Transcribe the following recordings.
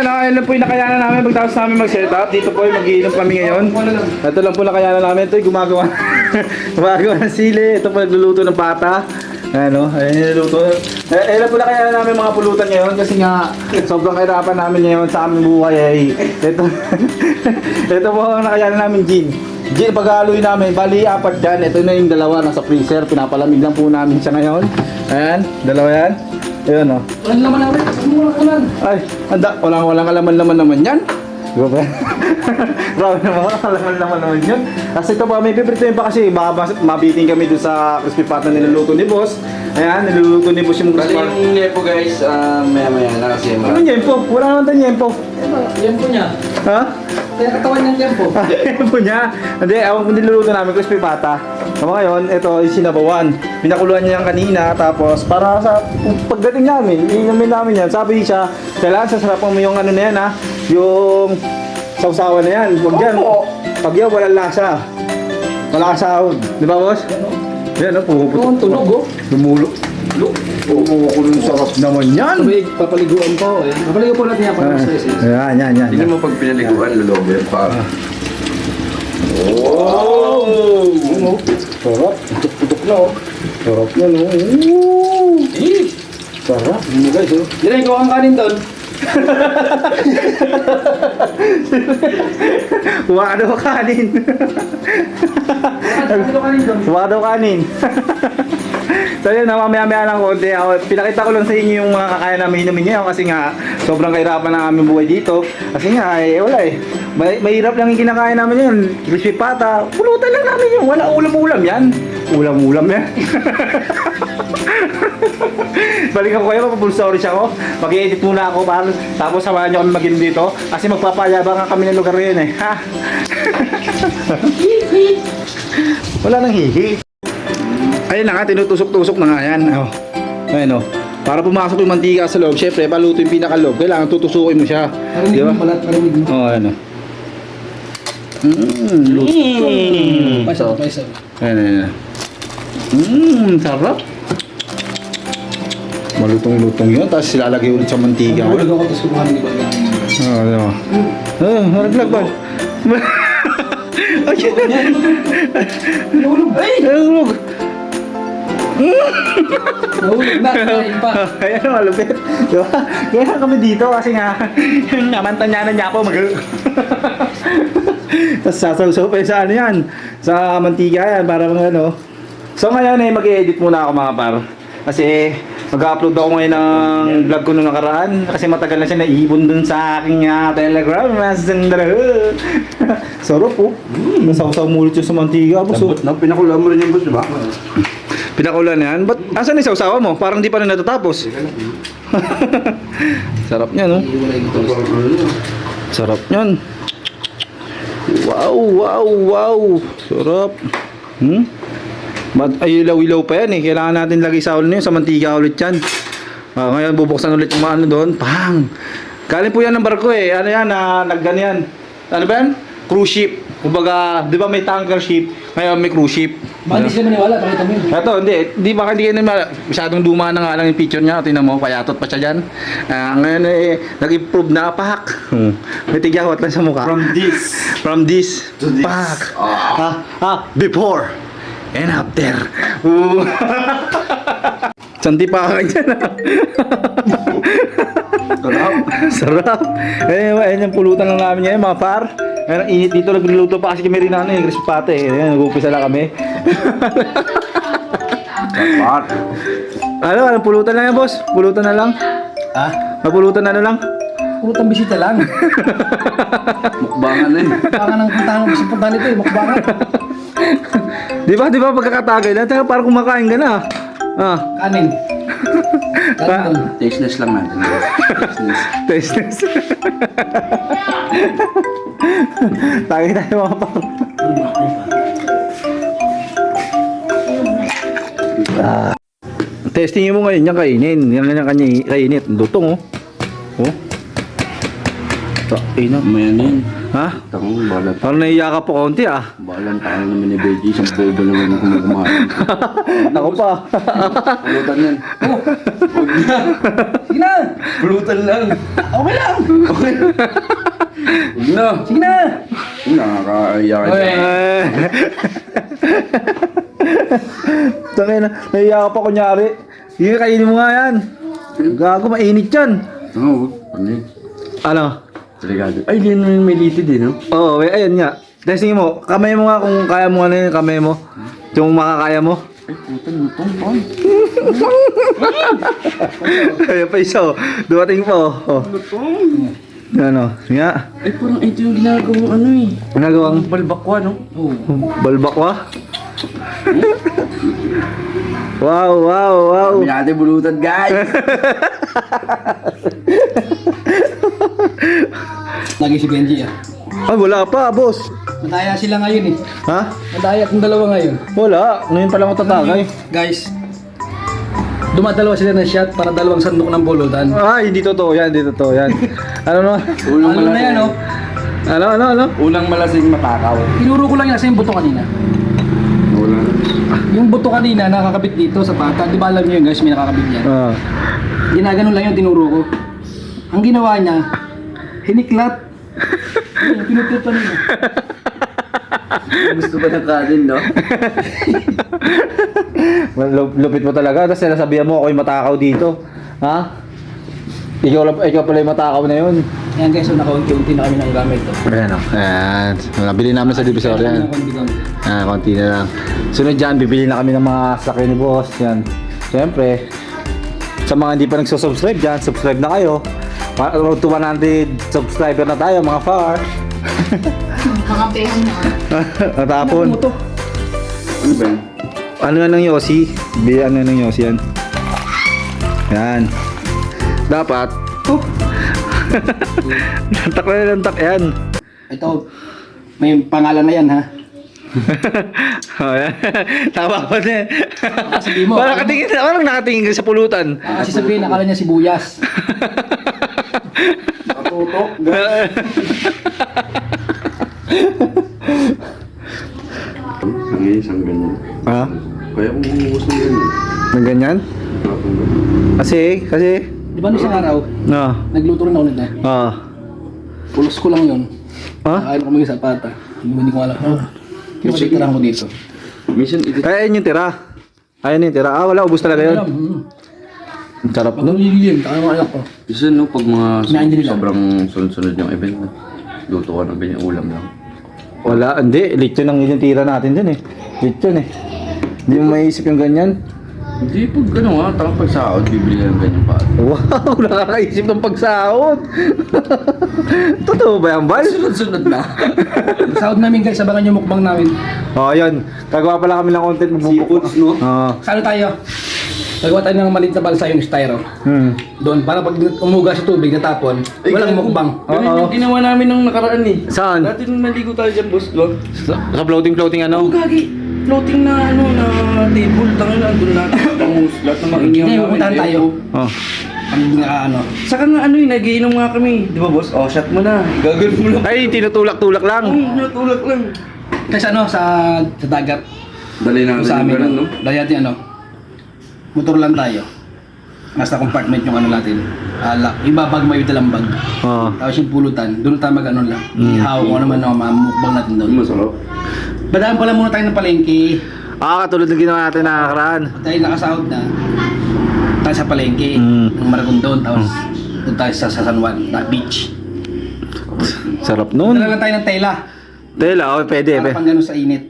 yan, ayun po yung nakayanan namin pagtapos namin mag-setup. Dito po yung mag-iinom kami ngayon. Ito lang po nakayanan namin. Ito yung gumagawa. Gumagawa ng sili. Ito po nagluluto ng pata. Ano, ayun niluluto. Ayun po nakayanan namin mga pulutan ngayon kasi nga sobrang kahirapan namin ngayon sa aming buhay ay ito. Ito po ang nakayanan namin gin. Gin pag-aaloy namin, bali apat dyan. Ito na yung dalawa nasa freezer. Pinapalamig lang po namin siya ngayon. Ayan, dalawa yan. Ayun o. Walang laman namin. Ay, anda, walang kalaman naman yan. Diba ba? Grabe naman, kalaman naman yan. Kasi ito pa, may piprito yun pa kasi baka mabiting kami doon sa crispy pat na niluluto ni boss. Ayan, niluluto ni boss yung crispy pat. Bali yung nepo guys, maya-maya na kasi Ano nyempo? Wala naman tayong nyempo. Tempo niya. Ha? Kaya katawan niyang tempo. Nyempo niya. Hindi, ang niluluto namin, crispy pata. So ngayon, ito yung sinabawan. Pinakuluan niya yan kanina, tapos para sa pagdating namin, inumin namin yan. Sabi siya, kailangan sasarapan mo yung ano na yan ha, yung sausawan na yan. Huwag yan, pag yan walang lasa. Wala ka sahod. Di ba boss? Yan o, puputok. Ang tunog oh. Lumulo. Kumukulong sarap naman yan. Sabay, papaliguan po. Papaliguan po natin yan para sa stress. Yan. Hindi mo pag pinaliguan, lulog yan pa. Oh! Sarap. Putok na oh. Sarap na no. Sarap. Ano guys oh. Diray ko ang kanin doon. Huwag ka daw kanin. Huwag ka daw kanin. So yun, mamaya-maya lang konti. Pinakita ko lang sa inyo yung mga kakain namin inumin ngayon kasi nga sobrang kahirapan ng aming buhay dito. Kasi nga, wala eh. Mahirap lang yung kinakain namin yun. Crispy pata. Pulutan lang namin yun. Wala ulam-ulam yan. Ulam-ulam yan. Balikan ko kayo, mapapulsori siya ako. Mag-i-edit muna ako para tapos samahan nyo kami mag-in dito. Kasi magpapayabang kami ng lugar ngayon eh. Ha? Wala nang hihi. Ayun na nga, tinutusok-tusok na nga yan. Oh. Ayun oh. Para pumasok yung mantika sa loob, syempre, paluto yung pinaka-loob. Kailangan tutusukin mo siya. Paramig mo balat, paramig mo. Oh, ayun oh. Paisa, paisa. Ayun. Sarap. Malutong-lutong yun, tapos silalagay ulit sa mantika. Bulag ako, tapos kumahan ni Baga. Ano? Nalaglag ba? Ay, Nahulog! Ay! nalaglag. Nahulog na, kain pa. Kaya malupit. Diba? Kaya kami dito kasi nga, yung namantanyanan niya ako tapos sasaw-saw pa sa ano yan, sa mantika yan, para mga ano. So ngayon eh, mag-i-edit muna ako mga par. Kasi mag-upload ako ngayon ng vlog ko nung nakaraan. Kasi matagal na siya naibon dun sa aking Telegram. Sarap po. Nasaw-saw mo ulit yung sa mantika. Pinakulaan mo rin yung boss, di ba? Pinakulan yan? Ba't asan yung sausawa mo? Parang di pa rin natatapos. Sarap niya, no? Sarap niyan. Wow. Sarap. Ay, ilaw-ilaw pa yan eh. Kailangan natin lagay sa ulo niyo sa mantika ulit yan. Ngayon bubuksan ulit yung mga ano doon. Pang! Galing po yan ng barko eh. Ano yan? Nagganyan. Ano ba yan? Cruise ship. Kumbaga, di ba may tanker ship? Ngayon may cruise ship. Baka hindi sila maniwala, pakita mo yun. Ito, hindi. Baka hindi kayo naman. Masyadong duma na nga lang yung picture niya. Tingnan mo, payatot pa siya dyan. Ngayon eh, nag-improve na pak. May tigyawat lang sa mukha. From this to this. Pak. Before and after. Santi pa ka dyan. Sarap. Ayun yung pulutan lang namin ngayon mga par. Ayun, init dito, nagluluto pa kasi kami rin crispy pata eh. Ayun, nag-upisa lang kami. Dapat. Anong pulutan lang yan boss? Pulutan na lang? Mapulutan na lang? Purutang bisita lang. Mukbangan na yun. Baka nang puntahan ko sa puntahan ito eh, mukbangan. Di ba pagkakatagay na? Teka, parang kumakain ka na. Kanin. Kanin. Tasteless lang natin. Tasteless. Tagay tayo mga pang. Testingin mo ngayon yung kainin. Yan lang kanya kainit. Dutong oh. Ino. May ano yun. Ha? Takong balat. Parang naiiyak ka po konti ah. Balan tayo naman ni Beji. Isang bobo naman kung kumain. Ako pa. Pulutan yan. Oh, huwag na. Sige na! Pulutan lang. Okay lang! Okay. Huwag na. Sige na! Nakakaiyak ka Okay. dyan. Tangin na, naiiyak ka pa kunyari. Sige, kainin mo nga yan. Gago, mainit yan. Oo, ano yun? Ano? Delikado. Ay, di naman may litid eh, no? Oo, ayun nga. Testing mo, kamay mo nga kung kaya mo ano yung kamay mo. Yung makakaya mo. Ay, puta, lutong pa. Ayun pa isa oh. Dumating pa oh. Oh. Lutong. Ano, nga. Ay, parang ito yung ginagawang ano eh. Ginagawang Balbakwa, no? Oo. balbakwa. Wow, wow, wow. Kami natin bulutan, guys. Lagi si Benji ah. Ay, wala pa, boss. Madaya sila ngayon eh. Ha? Madaya kung dalawa ngayon. Wala. Ngayon pa lang ako tatagay. Guys, dumadalawa sila ng shot para dalawang sandok ng bulutan. Ay, hindi totoo yan, hindi totoo yan. Ano no? Ulang Ano na yan oh? Ano? Ulang malasing matakaw. Tinuro ko lang yan sa yung buto kanina. Wala na. Yung buto kanina nakakabit dito sa pata. Di ba alam niyo yun guys, may nakakabit yan. Ah. Ginaganon lang yung tinuro ko. Ang ginawa niya, hiniklat. Ayun, pinutol pa niya. Gusto pa ng kanin, no? Lupit mo talaga. Tapos sinasabihan mo ako'y matakaw dito. Ha? Ikaw pala yung matakaw na yun. Yan guys, so nakaunti-unti na kami ng gamit to. Ayan o. Ayan. Nabili namin sa divisor yan. Konti na lang. Sunod dyan, bibili na kami ng mga sakay ni boss. Yan. Siyempre, sa mga hindi pa nagsusubscribe dyan, subscribe na kayo. Road to 100 subscriber na tayo, mga far. Makapehan na. Natapon. Ano ba yan? Ano yan ng Yossi? Ano yan ng Yossi yan? Yan. Dapat. Oh. Lantak na lantak yan. Ito, may pangalan na yan ha. Oh, yan. Tama pa din. Sabihin mo. Parang nakatingin ka sa pulutan. Kasi sabihin, akala niya sibuyas. Matutok. Ang isang ganyan. Ha? Kaya kung umuwas ng ganyan. Ng ganyan? Tapos ganyan. Kasi. Di ba nung isang araw, No. nagluto rin ako nito. Ah. Pulos ko lang yun. Ha? Nakain ko mga sa pata. Hindi ko alam. Kinukulitan ko dito. Minsan, ito. Ay, ayun yung tira. Ayun yung tira. Ah, wala. Ubus talaga yun. Ang sarap Pag nun. nilililim, taka ng anak ko. Kasi no, pag mga Kinain din nila. sobrang sunod-sunod yung event, no? Luto ka ng ganyan ulam lang. Wala. Hindi. Lechon ang yung tira natin dyan eh. Lechon eh. Hindi mo maisip yung ganyan. Hindi, pag ano nga, takang pagsahod, bibili ka ng ganyan pa. Wow, nakakaisip ng pagsahod. Totoo ba yan, Bal? Sunod-sunod na. Sahod namin guys, abangan yung mukbang namin. Oh, yun. Gagawa pala kami ng content. Seafoods, no? Oo. Saan tayo? Nagawa tayo ng maliit na balsa yung styro. Doon, para pag umuga sa tubig natapon, walang mukbang. Ganun Oo. yung ginawa namin nung nakaraan eh. Saan? Dati nung naligo tayo dyan, boss, diba? Sa floating ano? Gagi, floating na ano, na table, tangin na, doon lahat ng bangus, lahat ng makinyaw. Hindi, pupuntahan tayo. Oh. Pag ano. Saka nga ano nagiinom nga kami, di ba boss? Oh, shot mo na. Gagawin mo lang. Ay, tinutulak-tulak lang. Natulak lang. Kasi ano, sa dagat. Dali na Sa amin, no? dahil natin ano, motor lang tayo. Nasa compartment yung ano natin. Ibabag mo yung dalang bag. Oo. Tapos yung pulutan, doon tayo mag ano lang. Ihaw kung ano man ang mamukbang natin doon. Masarap. Badaan pala muna tayo ng palengke. Katulad ng ginawa natin nakakaraan. Dahil nakasahod na, tayo sa palengke ng Maragondon. Tapos doon tayo sa San Juan, na beach. Sarap nun. Dala lang tayo ng tela. Tela, pwede. Para pang ganun sa init.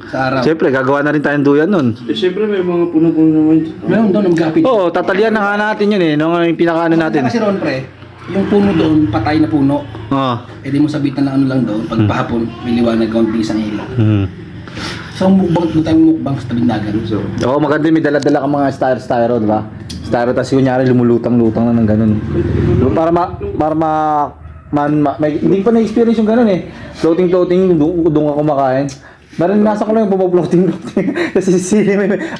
Sa araw. Siyempre, gagawa na rin tayong duyan nun. Eh, syempre may mga puno-puno naman dyan. Meron doon, magapit. Oo, tatalian na nga natin yun eh. Nung yung pinakaano natin. Kasi ron pre, yung puno doon, patay na puno. Oo. Eh di mo sabitan ng ano lang doon, pag pahapon, may liwanag kaunti isang ilaw. Hmm. So mukbang, doon tayo mukbang sa tabing dagat. So, Oo, maganda may dala-dala kang mga styro, di ba? Styro, tapos kunyari lumulutang-lutang na ng ganun. Hindi pa na-experience yung ganun eh. Floating, doon ako kumakain. Nasa ko lang yung pumaploating. Kasi sisili, may mga.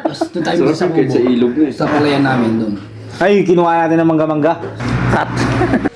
Tapos doon tayo sarap sa yung kahit sa kubo. ilog na eh. Sa palayan namin doon. Ay, kinuha natin ng mangga-mangga. Cut.